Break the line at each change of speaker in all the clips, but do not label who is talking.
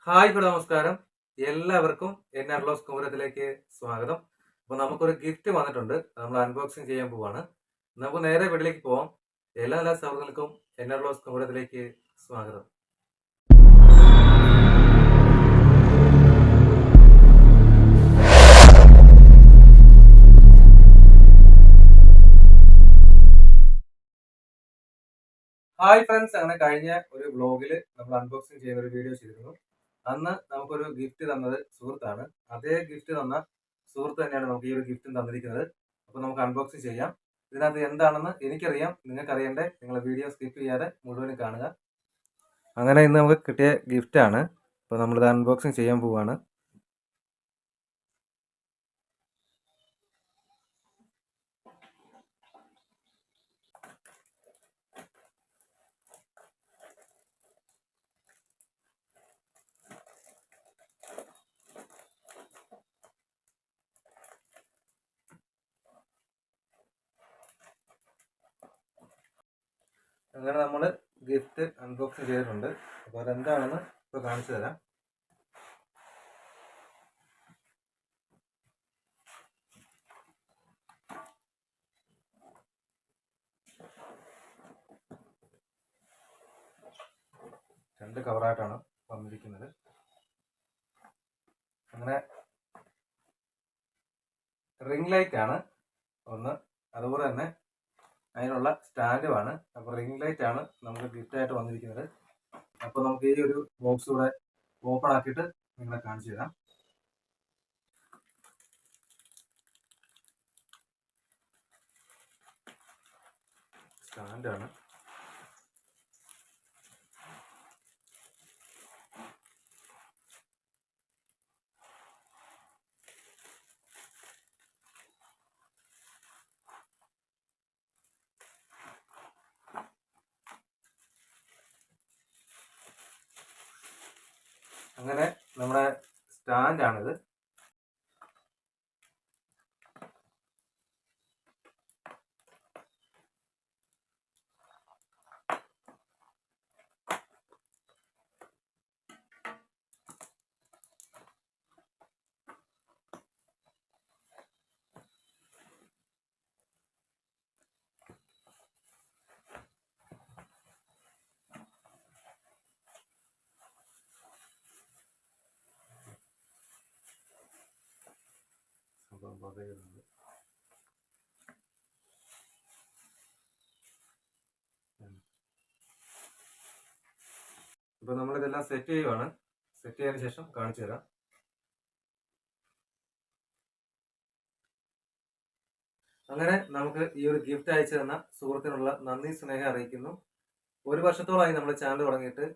Hi ഇവിടെ നമസ്കാരം. എല്ലാവർക്കും NRLOS കുമരത്തിലേക്ക് സ്വാഗതം. അപ്പോൾ നമുക്കൊരു ഗിഫ്റ്റ് വന്നിട്ടുണ്ട്. നമ്മൾ അൺബോക്സിങ് ചെയ്യാൻ പോവാണ്. നമുക്ക് നേരെ വീട്ടിലേക്ക് പോവാം. എല്ലാ സൗഹൃദങ്ങൾക്കും NRLOS കുമരത്തിലേക്ക് സ്വാഗതം. ഹായ് ഫ്രണ്ട്സ്, അങ്ങനെ കഴിഞ്ഞ ഒരു വ്ലോഗിൽ നമ്മൾ അൺബോക്സിങ് ചെയ്യുന്ന ഒരു വീഡിയോ ചെയ്തിരുന്നു. അന്ന് നമുക്കൊരു ഗിഫ്റ്റ് തന്നത് സുഹൃത്താണ്. അതേ ഗിഫ്റ്റ് തന്ന സുഹൃത്ത് തന്നെയാണ് നമുക്ക് ഈ ഒരു ഗിഫ്റ്റും തന്നിരിക്കുന്നത്. അപ്പോൾ നമുക്ക് അൺബോക്സിങ് ചെയ്യാം. ഇതിനകത്ത് എന്താണെന്ന് എനിക്കറിയാം, നിങ്ങൾക്ക് അറിയണ്ടേ. നിങ്ങൾ വീഡിയോ സ്കിപ്പ് ചെയ്യാതെ മുഴുവനും കാണുക. അങ്ങനെ ഇന്ന് നമുക്ക് കിട്ടിയ ഗിഫ്റ്റാണ്. അപ്പോൾ നമ്മളിത് അൺബോക്സിങ് ചെയ്യാൻ പോവുകയാണ്. അങ്ങനെ നമ്മൾ ഗിഫ്റ്റ് അൺബോക്സിങ് ചെയ്തിട്ടുണ്ട്. അപ്പോൾ അതെന്താണെന്ന് ഇപ്പോൾ കാണിച്ചു തരാം. രണ്ട് കവറായിട്ടാണ് വന്നിരിക്കുന്നത്. അങ്ങനെ റിംഗ് ലൈറ്റ് ആണ് ഒന്ന്, അതുപോലെ തന്നെ അതിനുള്ള സ്റ്റാൻഡുമാണ്. അപ്പോൾ റിംഗ് ലൈറ്റ് ആണ് നമുക്ക് ഗിഫ്റ്റായിട്ട് വന്നിരിക്കുന്നത്. അപ്പോൾ നമുക്ക് ഈ ഒരു ബോക്സ് കൂടെ ഓപ്പൺ ആക്കിയിട്ട് നിങ്ങളെ കാണിച്ചു തരാം. സ്റ്റാൻഡാണ്. അങ്ങനെ നമ്മുടെ സ്റ്റാൻഡാണിത്. ഇപ്പൊ നമ്മളിതെല്ലാം സെറ്റ് ചെയ്യുവാണ്. സെറ്റ് ചെയ്തതിനു ശേഷം കാണിച്ചു തരാം. അങ്ങനെ നമുക്ക് ഈ ഒരു ഗിഫ്റ്റ് അയച്ചു തന്ന സുഹൃത്തിനുള്ള നന്ദി സ്നേഹം അറിയിക്കുന്നു. 1 വർഷത്തോളമായി നമ്മുടെ ചാനൽ തുടങ്ങിയിട്ട്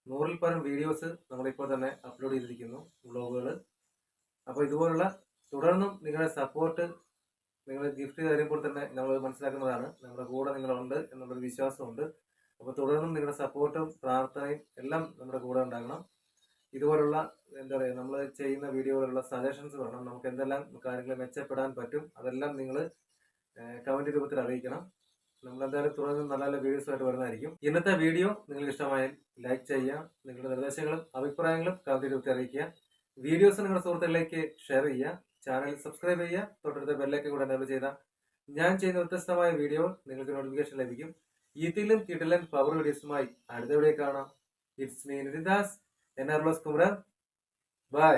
100-ൽ പരം വീഡിയോസ് നമ്മളിപ്പോൾ തന്നെ അപ്ലോഡ് ചെയ്തിരിക്കുന്നു, വ്ലോഗുകൾ. അപ്പോൾ ഇതുപോലുള്ള തുടർന്നും നിങ്ങളുടെ സപ്പോർട്ട്, നിങ്ങൾ ഗിഫ്റ്റ് തരുമ്പോൾ തന്നെ നമ്മൾ മനസ്സിലാക്കുന്നതാണ് നമ്മുടെ കൂടെ നിങ്ങളുണ്ട് എന്നുള്ളൊരു വിശ്വാസമുണ്ട്. അപ്പോൾ തുടർന്നും നിങ്ങളുടെ സപ്പോർട്ടും പ്രാർത്ഥനയും എല്ലാം നമ്മുടെ കൂടെ ഉണ്ടാകണം. ഇതുപോലുള്ള എന്താ പറയുക, നമ്മൾ ചെയ്യുന്ന വീഡിയോയിലുള്ള സജഷൻസ് വേണം. നമുക്ക് എന്തെല്ലാം കാര്യങ്ങൾ മെച്ചപ്പെടാൻ പറ്റും അതെല്ലാം നിങ്ങൾ കമന്റ് രൂപത്തിൽ അറിയിക്കണം. നമ്മളെന്തായാലും തുടർന്നും നല്ല നല്ല വീഡിയോസുമായിട്ട് വരുന്നതായിരിക്കും. ഇന്നത്തെ വീഡിയോ നിങ്ങൾക്ക് ഇഷ്ടമായാൽ ലൈക്ക് ചെയ്യുക. നിങ്ങളുടെ നിർദ്ദേശങ്ങളും അഭിപ്രായങ്ങളും കമന്റ് രൂപത്തിൽ അറിയിക്കുക. വീഡിയോസ് നിങ്ങളുടെ സുഹൃത്തുക്കളിലേക്ക് ഷെയർ ചെയ്യുക. ചാനൽ സബ്സ്ക്രൈബ് ചെയ്യുക. തൊട്ടടുത്ത ബെല്ലൈക്കൻ കൂടെ എനേബിൾ ചെയ്താൽ ഞാൻ ചെയ്യുന്ന വ്യത്യസ്തമായ വീഡിയോ നിങ്ങൾക്ക് നോട്ടിഫിക്കേഷൻ ലഭിക്കും. ഇതിലും കിടിലൻ പവർ വീഡിയോസുമായി അടുത്ത വീഡിയോ കാണാം. It's me Nithin Das, NRLOS Kumaran. By.